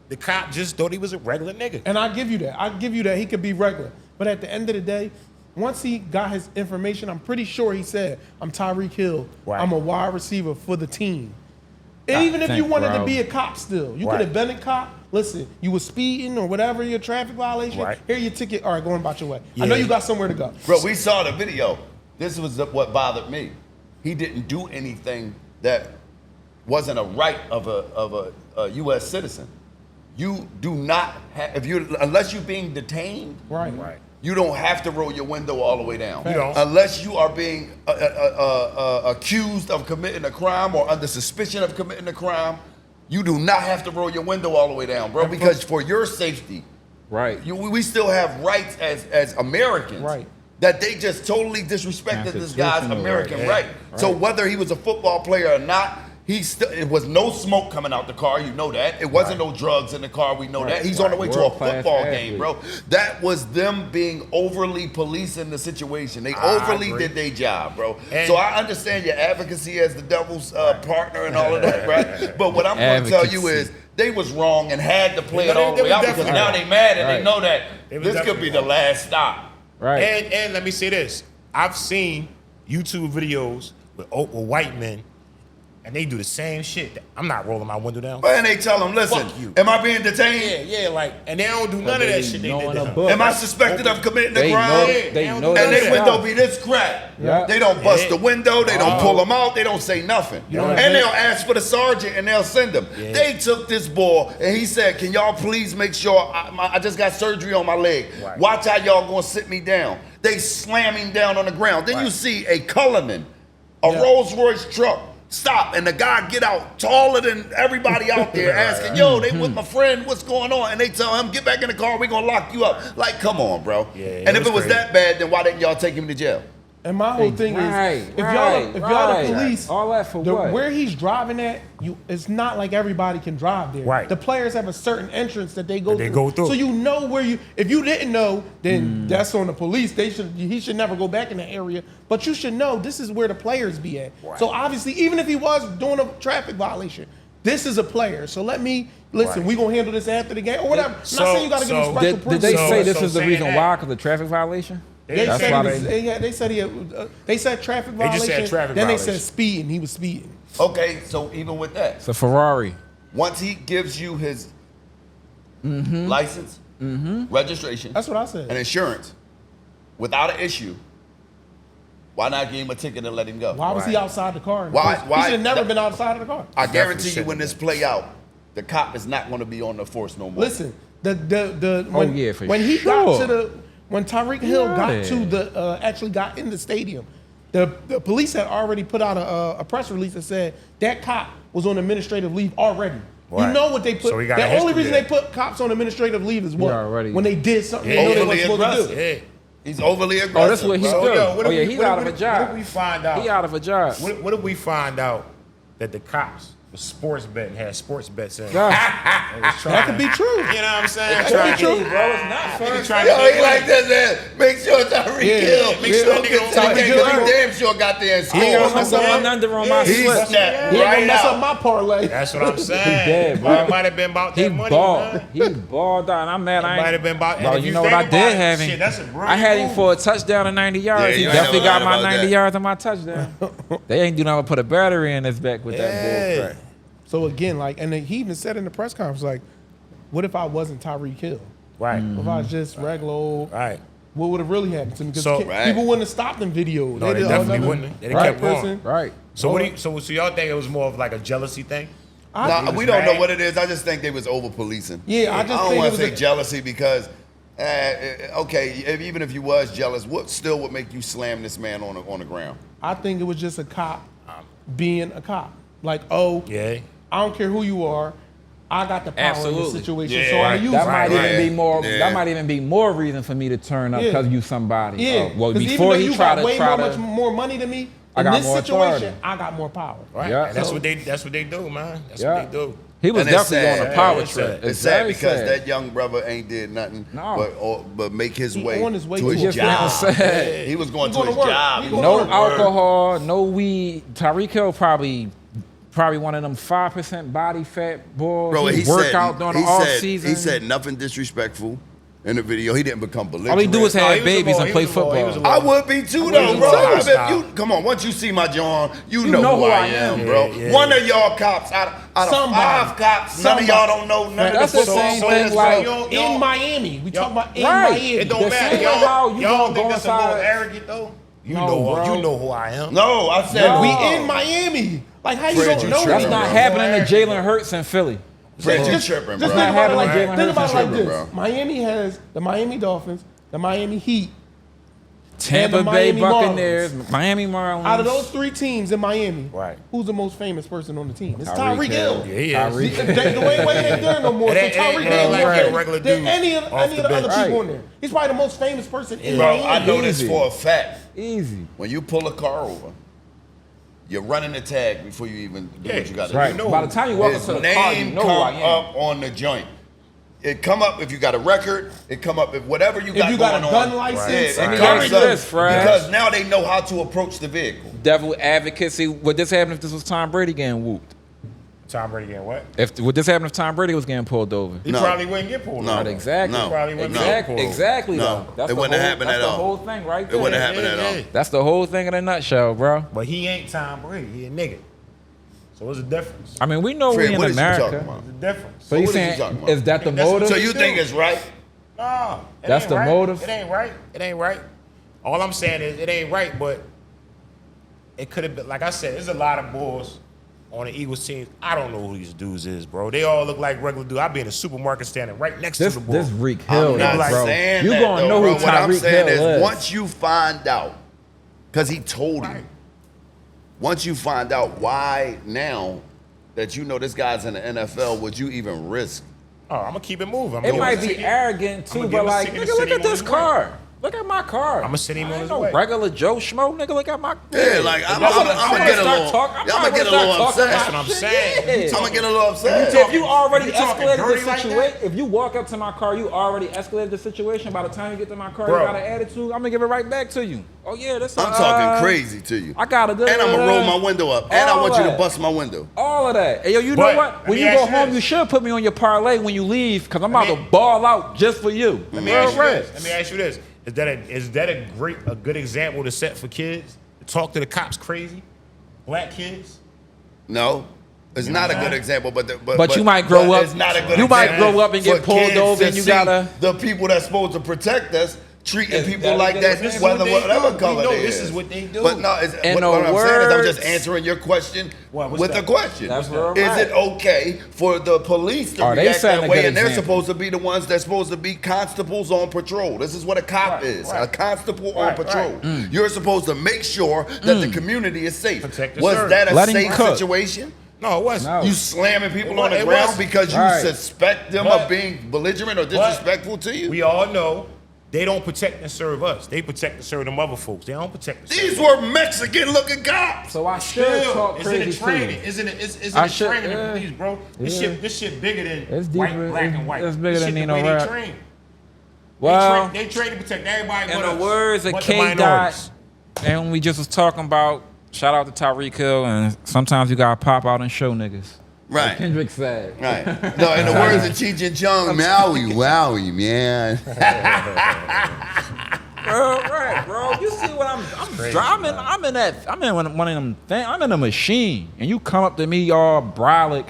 The cop just thought he was a regular nigga. And I give you that. I give you that. He could be regular. But at the end of the day, once he got his information, I'm pretty sure he said, I'm Tyreek Hill. Right. I'm a wide receiver for the team. And even if you think, wanted to bro. be a cop still, you Right. could have been a cop. Listen, you was speeding or whatever your traffic violation. Right. Here your ticket. All right, going about your way. I know Yeah. you got somewhere to go. Bro, we saw the video. This was what bothered me. He didn't do anything that wasn't a right of a U.S. citizen. You do not have, unless you're being detained, Right. Right. you don't have to roll your window all the way down. You don't. Unless you are being accused of committing a crime or under suspicion of committing a crime, you do not have to roll your window all the way down, bro, because for your safety, Right. we still have rights as Americans. Right. That they just totally disrespected this guy's Constitutional American right. right. Yeah. So Right. whether he was a football player or not, it was no smoke coming out the car. You know that. It wasn't no drugs in the car. We know Right. that. He's on the way to a World-class football athlete. game, bro. That was them being overly policing the situation. They I overly agree. did their job, bro. And- so I understand your advocacy as the devil's partner and all of that, right? But what I'm going to tell you Advocacy. is they was wrong and had to play Yeah, it all they the way was out because definitely now wrong. they mad and they Right. know that They was this could definitely be the wrong. last stop. Right. And let me say this: I've seen YouTube videos with white men, and they do the same shit. I'm not rolling my window down. And they tell them, listen, Fuck you. am I being detained? Yeah, like, and they don't do none of they that shit they knowing did. a to him. book. Am I suspected of committing a They crime? know. Yeah, They they don't know. do And none they of window that. be this crack. Yeah. They don't bust Yeah. the window. They don't pull them out. They don't say nothing. know And that- they'll ask for the sergeant and they'll send him. Yeah. They took this boy and he said, can y'all please make sure I just got surgery on my leg. Right. Watch how y'all gonna sit me down. They slam him down on the ground. Then you Right. see a Cullinan, a Yeah. Rolls Royce truck. Stop, and the guy get out taller than everybody out there asking, yo, they with my friend, what's going on? And they tell him, get back in the car, we gonna lock you up. Like, come on, bro. Yeah, and it if it was was crazy. that bad, then why didn't y'all take him to jail? And my whole thing is, if y'all the police, All that for what? where he's driving at, it's not like everybody can drive there. Right. The players have a certain entrance that they go That they through. go through. So you know where you. If you didn't know, then that's on the police. He should never go back in the area. But you should know this is where the players be at. Right. So obviously, even if he was doing a traffic violation, this is a player. So let me listen. Right. We gonna handle this after the game or whatever. So- not saying you gotta give him so- special Did they privilege. say this so is the saying reason that- why? Because of traffic violation? They That's said, why they said they said traffic They just violation. said traffic then they violation. said speeding. He was speeding. Okay, so even with that, It's a Ferrari. once he gives you his license, registration, That's what I said. and insurance, without an issue, why not give him a ticket and let him go? Why was he Right. outside the car? Why- He why- should have never that- been outside of the car. I Definitely guarantee you shouldn't when have this play out, the cop is not going to be on the force no more. Listen, when, yeah, for when he got sure. to when Tyreek Hill got Yeah. to the actually got in the stadium, the police had already put out a press release that said that cop was on administrative leave already. You Right. know what they put? So he got The a only history reason there. they put cops on administrative leave is what? Yeah, already. When they did something Yeah, they know they overly weren't supposed to aggressive. do. Yeah. He's overly aggressive. Oh, that's what he's bro. doing. yo, what Oh if yeah, we- he's what out if of a we- job. what if we find out? He out of a job. What if we find out that the cops was sports betting, had sports bets in? Yeah. That could be true. You know what I'm saying? That could be true. Bro, it's not They first. trying to Yo, get he like money. this, man. Make sure Tyreek Yeah, Hill. make sure that nigga don't Tyreek get Hill, hurt. he damn sure got there and He ain't scored. gonna mess up my under on my He slip. snapped He ain't right gonna mess up out. my parlay. That's what I'm saying. dead, bro. It might have been about He that money, balled. man. He balled out. And I'm mad. It I might ain't. have been about. Bro, and if you know what think I about did it, have him. Shit, that's a brilliant I had him move. for a touchdown and 90 yards. Yeah, he you ain't definitely never got lied my about 90 that. yards on my touchdown. They ain't do nothing but put a battery in his back with that Yeah. bull crap. So again, like, and then he even said in the press conference, like, what if I wasn't Tyreek Hill? Right. What if I was just regular old? Right. What would have really happened to me? Because So- Right. people wouldn't have stopped them videos. No, they did definitely another wouldn't. They'd have white kept going. person. Right. So what do you, so y'all think it was more of like a jealousy thing? I- Nah, we don't know what it is. I just think they was over policing. Yeah, I just I don't think want it to was say a- jealousy because, okay, even if you was jealous, what still would make you slam this man on the ground? I think it was just a cop being a cop. Like, oh, Yeah. I don't care who you are. I got the power in Absolutely. this situation, Yeah, so I'm right. gonna use That it. might Right. even be more. Yeah. That might even be more reason for me to turn up Yeah. because you somebody. Yeah, Well, 'cause even before though he you try got to way try much to. more money than me, I in got this more situation, authority. I got more power. Right. Yeah. And that's So- what they do, man. That's Yeah. what they do. He was And it's definitely on sad. a power It's trip. sad. It's sad very because sad. that young brother ain't did nothing No. but make his He way on his way to to his his job. sad. He was going He to going his to work. job. He He was going No to going to work. alcohol, no weed. Tyreek Hill probably one of them 5% body fat boys. Bro, who he work said, out during he the off said, season. he said nothing disrespectful in the video. He didn't become belligerent. all he do is No, have he was a babies little- and he play was a little- he was a football. little- I would be too, was though, a bro. little I bet hostile. you, come on, once you see my John, you know know who who I I am, am. bro. Yeah, yeah. One of y'all cops out of Somebody. 5 cops, none of y'all don't know none That's of the the same football thing, players, like- bro. In Miami, we talking about in Right. Miami. It don't The matter. same way how Y'all you don't gonna think go that's a little inside- arrogant though? You No, know, bro. you know who I am. No, I said No. We we in Miami. Like how you Fred, don't you know tripping, That's me? not bro. happening to Jalen Hurts in Philly. Fred, you Just- tripping, Just bro. think about it like, Not happening like think about it like Jalen this. Hurts. Miami has the Miami Dolphins, the Miami Heat. Tampa And the Bay Miami Buccaneers, Miami Marlins. Out of those 3 teams in Miami, Right. who's the most famous person on the team? It's Tyreek Tyreek Hill. Yeah, he is. Tyreek. Dwayne Wade ain't there no more. It ain't- so it ain't- Tyreek it ain't Hill like more that famous regular than dude any of off the the other bench. people Right. on there. He's probably the most famous person in Bro, Miami. I know this Easy. for a fact. Easy. When you pull a car over, you're running the tag before you even do Yeah, what you got to do. Right. know By the time you walk His into the car, you name know who I come am. up on the joint. It come up if you got a record. It come up if whatever you got you got going a gun on. license, Yeah, Let it me comes ask you up this, Fred. because now they know how to approach the vehicle. Devil advocacy. Would this happen if this was Tom Brady getting whooped? Tom Brady getting what? Would this happen if Tom Brady was getting pulled over? He No. probably wouldn't get pulled No. over. Exactly. No. Probably wouldn't Exactly. get pulled over. Exactly. No. Though. That's It the wouldn't whole, happen that's at the all. whole thing right It there. wouldn't happen at all. That's the whole thing in a nutshell, bro. But he ain't Tom Brady. He a nigga. So what's the difference? I mean, we know Fred, we in what is you talking America. about? What's the difference? So you what is he saying talking about? is that the That's what- motive? So you think it's right? No, it That's ain't the right. motive? It ain't right. It ain't right. All I'm saying is it ain't right, but it could have been. Like I said, there's a lot of bulls on the Eagles team. I don't know who these dudes is, bro. They all look like regular dudes. I be in a supermarket standing right next this to the bulls. this Reek Hill, I'm not like bro. saying You that, gonna though, know bro. who What I'm Tyreek saying Hill is is. once you find out, because he told you, Right. once you find out why now that you know this guy's in the NFL, would you even risk? Oh, I'm gonna keep it moving. It might be arrogant too, I'ma but give him a like, ticket nigga, to look send at him on this his way. car. Look at my car. I'ma send him I on ain't his no way. regular Joe Schmo, nigga. Look at my. Yeah, like I'm That's gonna what I'm get a start little, talking- I'm gonna get a little upset. That's what I'm saying. I'm gonna get a little upset. If you already You talking escalated dirty the like situation, if you walk up to my car, you already escalated the situation. By the time you get to my car, Bro. you got an attitude. I'm gonna give it right back to you. Oh yeah, that's. I'm talking crazy to you. I got a good. And I'm gonna roll my window up. And I all want you to that. bust my window. All of that. Hey, yo, you But, know what? let When me you ask go you home, this. you should put me on your parlay when you leave, because I'm about Let to me- ball out just for you. Let me Real ask you red. this. Let me ask you this. Is that a good example to set for kids? To talk to the cops crazy? Black kids? No. It's not a good example, but But you might grow up- It's not a good you might example grow up and get for pulled kids over to and you see gotta- the people that's supposed to protect us treating Is people that a like good that, example? This is what whether they whatever do. color We know they this is. is what they do. But no, In what I'm saying is I'm just words- answering your question What's with that? a question. That's real Is right. it okay for the police to Are they react setting that a way? good And they're example? supposed to be the ones that's supposed to be constables on patrol. This is what a cop Right, is. right. A constable on Right, patrol. right. You're supposed to make sure that the community is safe. Protect the Was servant. that a Let him safe cook. situation? No, it wasn't. No. You slamming people It on the wa- it ground was- because you Right. suspect them But- of being belligerent or But disrespectful to you? We all know they don't protect and serve us. They protect and serve them other folks. They don't protect and serve These us. were Mexican-looking cops. So I should Still, talk it's in crazy the to training. you. Isn't it? It's I in the should- training yeah. of police, bro. This Yeah. shit bigger than It's white, deeper. black, and white. It's bigger This than shit Nino the way Rap. they train. Well, They train to protect everybody. in but the us, words of but the K. minorities. Dot, and we just was talking about, shout out to Tyreek Hill, and sometimes you gotta pop out and show niggas. Like Right. Kendrick said. Right. No, in the words of Cheech and Chong, Maui, wowie, man. Bro, right, bro. You see what I'm driving? I'm in one of them things. I'm in a machine, and you come up to me all brolic,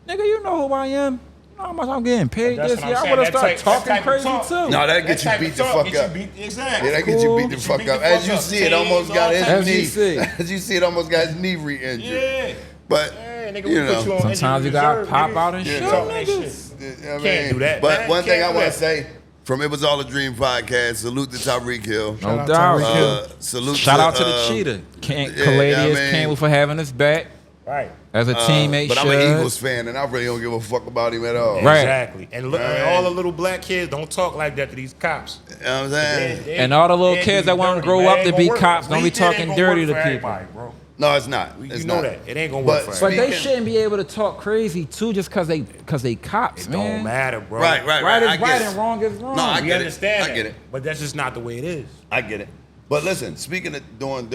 nigga. You know who I am. You know how much I'm getting paid That's this what year. I'm I saying. would have That started type- that talking type of crazy talk. too. No, that That gets you type beat of the talk fuck gets you up. beat- Exactly. Yeah, that gets you Cool. beat the Get you fuck beat the up. As fuck you up. see, it almost got Teams, his all knee. types. As you see, it almost got his knee re-injured. Yeah. But Yeah, nigga, you we put you know, on Sometimes injured you gotta reserve, pop nigga. out and Yeah, show talk that niggas. shit. Can't do that, But man. one thing Can't I do want that. to say from It Was All a Dream podcast, salute to Tyreek Hill. No out doubt. Tyreek Hill. Salute Shout to, out to the cheetah. yeah, Caladius I mean- Campbell for having us back. Right. As a teammate, But I'm should. an Eagles fan, and I really don't give a fuck about him at all. Right. Exactly. And look, and all the little black kids don't talk like that to these cops. You know what I'm saying? And all the little kids that want to grow up to be cops don't be talking dirty to people. Bro. No, it's not. You It's know not. that. It ain't gonna work But- for But everybody. they shouldn't be able to talk crazy too, just cause they cops, It man. don't matter, bro. Right. Right is I get right it. and wrong is wrong. No, I We get understand it. that. I get it. But that's just not the way it is. I get it. But listen, speaking of doing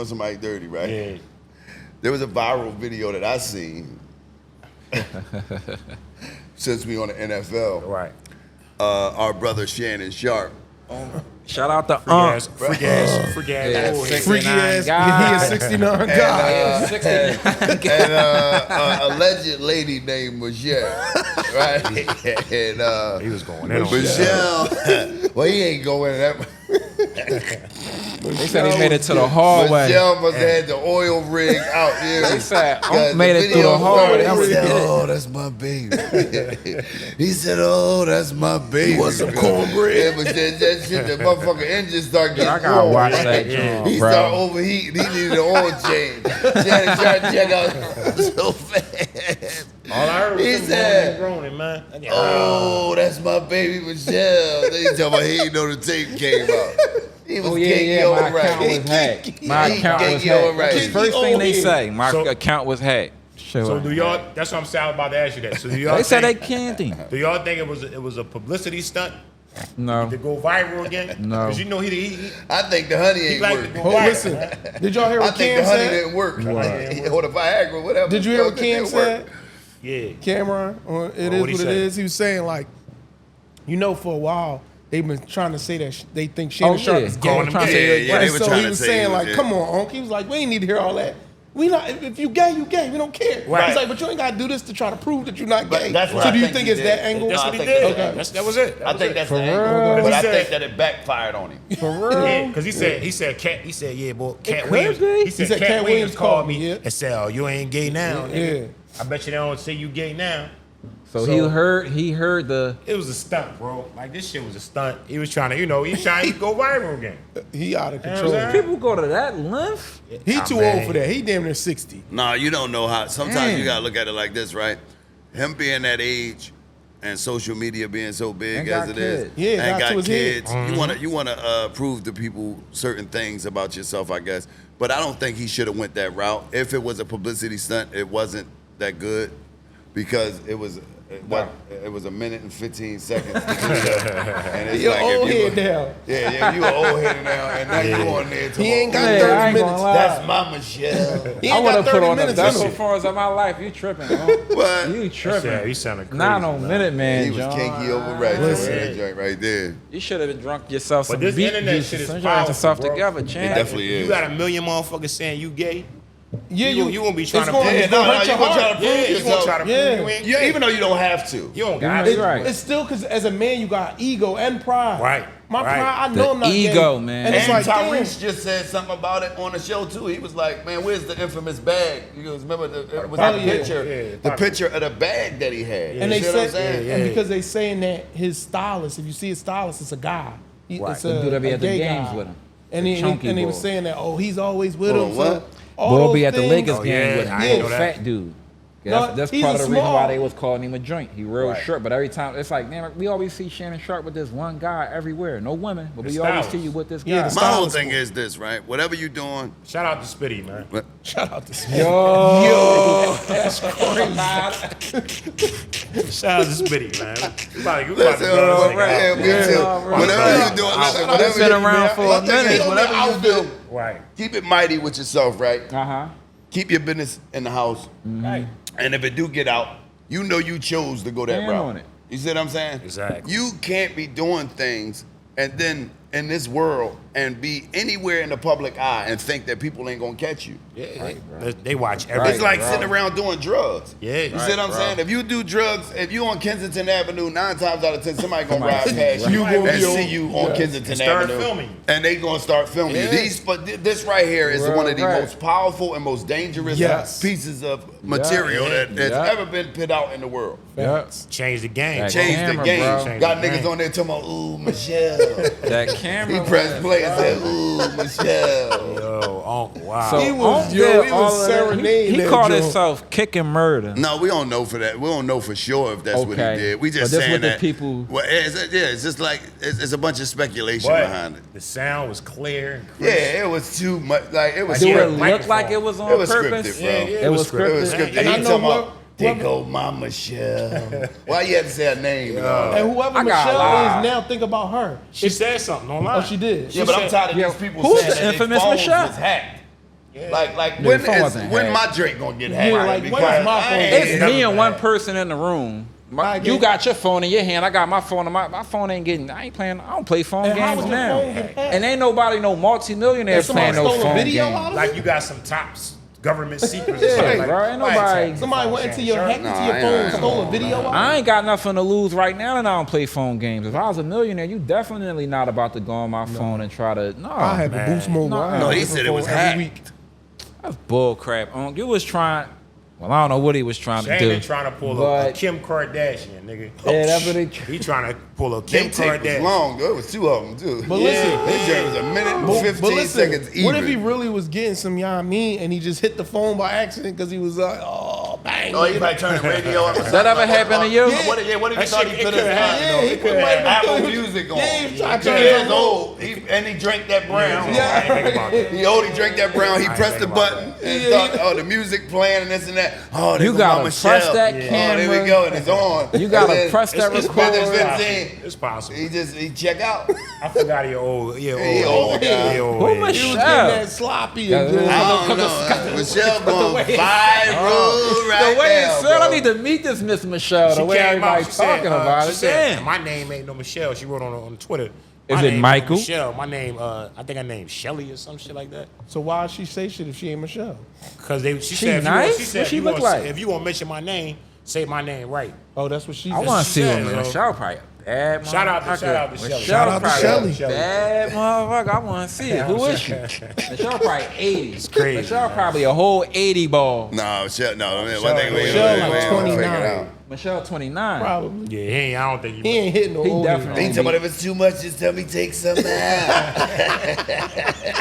somebody dirty, right? Yeah. There was a viral video that I seen since we on the NFL. Right. Our brother Shannon Sharp. Shout out to Freak ass Yeah, boy. six- Freaky 69 ass. guy. He a 69 guy. And an alleged lady named Michelle, right? And He was going in on Michelle, well, he ain't going that. They said he made it to the hallway. Michelle must have had the oil rig out. Yeah. They said Because made it through the hallway. He said, "Oh, that's my baby." He said, "Oh, that's my baby." want some cornbread? Yeah, but that shit, the motherfucking engine start getting I gotta warm. watch that joint, He bro. started overheating. He needed an oil change. Shannon tried to check out so fast. All I heard was He him said, groaning, man. "Oh, that's my baby Michelle." They talking about he didn't know the tape came out. He was Oh yeah, kinky my over account was right. hacked. My He account was kinky over hacked. right. That's the first thing they say. My So- account was hacked. Sure. So do y'all? That's what I'm saying. I was about to ask you that. So do y'all? They said they think, can't him. Do y'all think it was a publicity stunt No. to go viral again? No. Because you know he I think the honey ain't like work. to go Oh, viral. listen. man. Did y'all hear I what think Cam the honey said? didn't work. Or the Viagra, whatever. Did you hear what It Cam didn't work. said? Yeah. Cameron, it is what'd what he it say? is. He was saying like, for a while they've been trying to say that they think Shannon Sharp is gay. Calling him Trying to gay. say Yeah, they And were so trying he to was say saying he was like, gay. come on, Unc. He was like, we ain't need to hear all that. We not if you gay, you gay. We don't care. Right. He's like, but you ain't gotta do this to try to prove that you're not But gay. that's what So I do you think think he it's did. that angle? That's No, what I he think did. that's- That was it. That I was think it. that's For the angle. real? But I He said- think that it backfired on him. For real? Yeah, because he said, yeah, boy, Cat could Williams. be. He said, Cat Williams called me yeah. and said, oh, you ain't gay now. nigga. Yeah. I bet you they don't say you gay now. So he heard the It was a stunt, bro. Like, this shit was a stunt. He was trying to, he's trying to go viral again. He out of You know control. what I'm saying? people go to that length. He Ah, too man. old for that. He damn near 60. Nah, you don't know how. Sometimes Damn. you gotta look at it like this, right? Him being that age and social media being so big And as got it is, kids. Yeah, and got to got his head. kids. You wanna prove to people certain things about yourself, I guess. But I don't think he should have went that route. If it was a publicity stunt, it wasn't that good because it was a minute and 15 seconds. To do that. And it's Your like old if you head down. Yeah, you an old head now, and now you on there. He ain't got Yeah, I 30 ain't gonna minutes. lie. That's my Michelle. He I ain't would got have 30 put on the minutes. best on him. performance of my life. You tripping, bro? What? You tripping? Yeah, he sounded crazy. Not no man. minute, man. He was John. kinky over right Listen. there. That joint right there. You should have drunk yourself some But this beet internet juice shit or is something. powerful, yourself bro. together, It champ. definitely is. You got a million motherfuckers saying you gay. Yeah, You gonna be trying it's to gonna, prove- it's gonna no, hurt you your gonna try heart. to prove Yeah, you gonna yourself. try to prove Yeah. you ain't Yeah, gay. even though you don't have to. You don't Yeah, got you're it. right. It's still because as a man you got ego and pride. Right, My right. pride, I know The I'm not ego, gay. man. And it's And like, damn. Tyrese just said something about it on the show too. He was like, "Man, where's the infamous bag?" He goes, "Remember it was Oh, the yeah. picture, Yeah, the picture of the bag that he had." And You they see what I'm said, saying? Yeah, and yeah. because they saying that his stylist, if you see his stylist, it's a guy. Right. It's The dude that be a at the gay games guy. with him. And The he chunky was boy. saying that, oh, he's always with Hold him. on, So what? all Boy those be at the things- Lakers Oh, game yeah, with him. I He ain't a know that. fat dude. No, That's he's part a of the reason why small- they was calling him a joint. He real Right. short, but every time it's like, man, we always see Shannon Sharp with this one guy everywhere. No women, but The we always stylist. see you with this guy. Yeah, the My whole stylist thing boy. is this, right? Whatever you doing, Shout out to Spitty, man. Shout out to Yo, That's Shout out to Spitty, man. You about to listen, blow this nigga right here, out. me Yeah, too. bro. Whatever Yeah. you doing, I'll- listen, I've whatever been you around for a my thing is, minute. whatever you do, Right. keep it mighty with yourself, right? uh-huh. Keep your business in the house. Right. And if it do get out, you know you chose to go that Stand route. on it. You see what I'm saying? Exactly. You can't be doing things and then in this world and be anywhere in the public eye and think that people ain't gonna catch you. Yeah, they watch everything. It's like bro. sitting around doing drugs. Yeah, You right, see what I'm bro. saying? If you do drugs, if you on Kensington Avenue, 9 times out of 10, somebody gonna Somebody ride see past you. you You gonna and be see on- you on yeah. Kensington And start Avenue. filming you. And they gonna start filming you. Yeah. But this right here is Right, one of the right. most powerful and most dangerous Yes. pieces of material Yeah. that's Yeah. ever been put out in the world. Yep. Change the game. That Changed camera, the game. bro. Changed Got the niggas game. on there talking about, ooh, Michelle. That camera. He pressed play nigga said, ooh, Michelle. Yo, wow. So He was- Unc yo, did he all was of that. serenading He that called joint. himself kicking murder. No, we don't know for that. We don't know for sure if that's what he Okay. did. We just But this saying what the that. people- Well, it's just like it's a bunch of speculation But behind it. the sound was clear and Yeah, crisp. it was too much. Like it was. Do Yeah, it scripted. look microphone. like it was on It was purpose? scripted, bro. It was scripted. It was scripted. And I He know talking what- about, there go my Michelle. Why you had to say her name? and all that? And whoever I got a Michelle lot. is now, think about her. She said something online. Oh, she did. Yeah, but I'm tired of Yeah, these people who's saying the that their infamous phones Michelle? was hacked. Yeah. Like Yeah, when the phone is wasn't when hacked. my Drake gonna get Yeah, hacked? like, when Because is my I phone ain't- gonna It's Yeah, me and one bad. person in the room. Right, You yeah. got your phone in your hand. I got my phone in my phone ain't getting. I ain't playing. I don't play phone And how games would your now. phone get hacked? And ain't nobody no multimillionaire And somebody playing no stole a phone video games. out of Like it? you got some tops government secrets. or Yeah, something. Like, bro, ain't nobody nobody- taking Somebody your went phone into game, your sure. hacked into Nah, your I phone, ain't- stole a video out of I it. ain't got nothing to lose right now, and I don't play phone games. If I was a millionaire, you definitely not about to go on my phone and try to. No, I had the man. boost mode. No, I had no, a he different said it was phone every hacked. week. that's bull crap. You was trying. Well, I don't know what he was trying to Shane do. ain't trying to pull a but- Kim Kardashian, nigga. Yeah, that's what he. He trying to pull a Them Kim tape was Kardashian. long, though. It was two of them, too. But listen, This joint was a minute and But 15 listen, seconds even. what if he really was getting some Yami and he just hit the phone by accident because he was like, oh, bang. Oh, he probably turned the radio up. That ever happened to you? What if you That thought shit- he it could could've have happened, had? though. he It could've might have happened. Apple been- Music on. Yeah, he was trying to 2 turn years it on. old. And he drank that brown. Yeah. I ain't think about that. He only drank that brown. He I ain't pressed the think about button and thought, oh, the music playing and this and that. Oh, there You goes gotta my press Michelle. that Oh, there camera. we go, and it's on. You gotta And then press that it's record. Spend It's 15. It's possible. He check out. I forgot he old. He old guy. Who He was getting Michelle? that sloppy Yeah, and yeah. I don't know. Michelle going viral right The way it now, said, I bro. need to meet this Miss Michelle. The way everybody's talking about she it. said, Damn. my name ain't no Michelle. She wrote on Twitter. Is My it name ain't Michael? Michelle. My name, I think her name's Shelly or some shit like that. So why she say shit if she ain't Michelle? Cause she She said, if nice? you, she said, What if she you look gonna, like? if you gonna mention my name, say my name right. Oh, that's what she I said. want to she see what said, yo. Michelle probably a bad Shout out to- motherfucker. shout out to Shelly. Michelle Shout out to probably a Shelly. Bad motherfucker. I want to see it. Who is she? Michelle probably 80. It's crazy, Michelle man. probably a whole 80 ball. No, Michelle, no. Michelle One thing we Michelle ain't like gonna figure 29. it out. Michelle 29. Probably. Yeah, I don't think He ain't hitting no He old definitely- nigga. He told me if it's too much, just tell me take some out.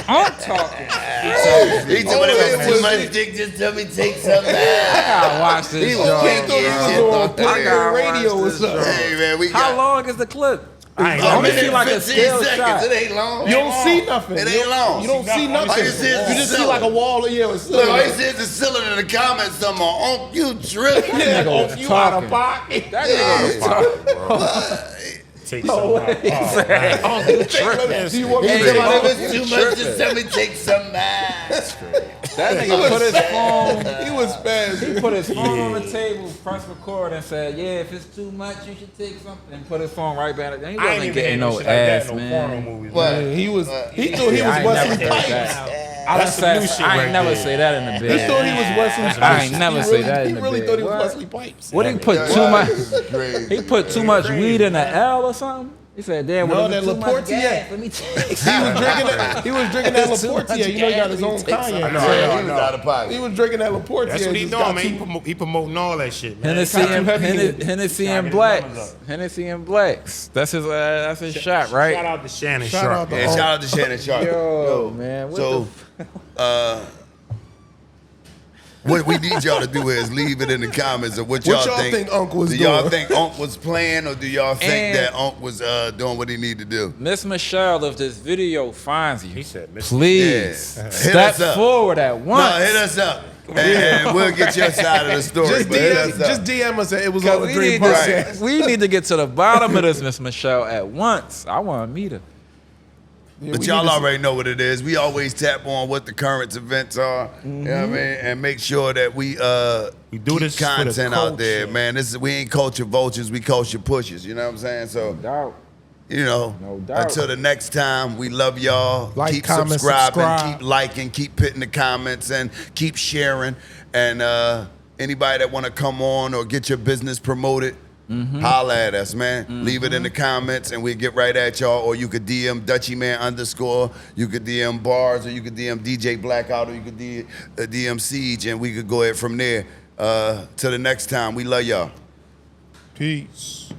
I'm talking. He told me if it's too much dick, just tell me take some out. I gotta watch He this was joint. kinky He as was shit. on thought that- I got radio watch or this something. joint. Hey man, we How got long is the clip? I ain't I a only minute see like a 15 still seconds. shot. It ain't long. You don't see nothing. It ain't long. You don't see nothing. All you see is You the just see ceiling. like a wall of with Look, I ceiling. said the ceiling in the comments something on you tripping. Yeah, nigga was if you out of talking. pocket. That nigga was talking. take some out. Oh, man. Do you want me He to said, tell "Well, my if it's too much, just tell me take some out. That nigga put his phone. He was fast. He put his phone on the table, pressed record, and said, "Yeah, if it's too much, you should take something." And put his phone right back. He I ain't wasn't even getting getting no shit like that ass, in no man. porno movies. What? man. Yeah, he was. He thought he Yeah, I was ain't never Wesley heard Pipes. that. That's some new shit I ain't right never there. say that in the He bed. thought he was Wesley Pipes. I ain't never He say really- that in the He really bed. thought he was What? Wesley Pipes. What he put Yeah, too much? Crazy. He put too much weed in the L or something. He said, "Damn, No, well, that too much Laportier. gas. Let me take." He was drinking that. He was drinking that It's too much Laportier. You know, he got his gas. own He takes cognac. I know, So I He was out of pocket. He was drinking that Laportier. That's what he just doing, got man. too- He promoting all that shit, man. Hennessy got too and heavy. Hennessy Gotta and get his numbers blacks. up. Hennessy and blacks. That's his shot, Shout right? out to Shannon Shout Sharp. out to man. Yeah, shout out to Shannon Sharp. Yo, man. What So, what we need y'all to do is leave it in the comments of what y'all think Unc was Do y'all doing? think Unc was playing, or do y'all think And- that Unc was doing what he needed to do? Miss Michelle, if this video finds you, He said, Mr. please Yeah. Hit step us up. forward at once. No, hit us up, and we'll get your side of the story. Just but hit DM, us up. just DM us. That it was all a we dream need, to, podcast. we need to get to the bottom of this, Miss Michelle, at once. I want to meet her. Yeah, But we y'all need to- already know what it is. We always tap on what the current events are. You know what I mean? And make sure that we do keep this for the content out there, culture. man. We ain't culture vultures, we culture pushers. You know what I'm saying? So, Doubt. you know, No doubt. until the next time, we love y'all. Like, keep comment, subscribing, subscribe. keep liking, keep putting the comments and keep sharing. And anybody that want to come on or get your business promoted, holla at us, man. Leave it in the comments and we'll get right at y'all. Or you could DM Dutchieman _ you could DM Bars, or you could DM DJ Blackout, or you could DM Siege, and we could go ahead from there. Till the next time, we love y'all. Peace.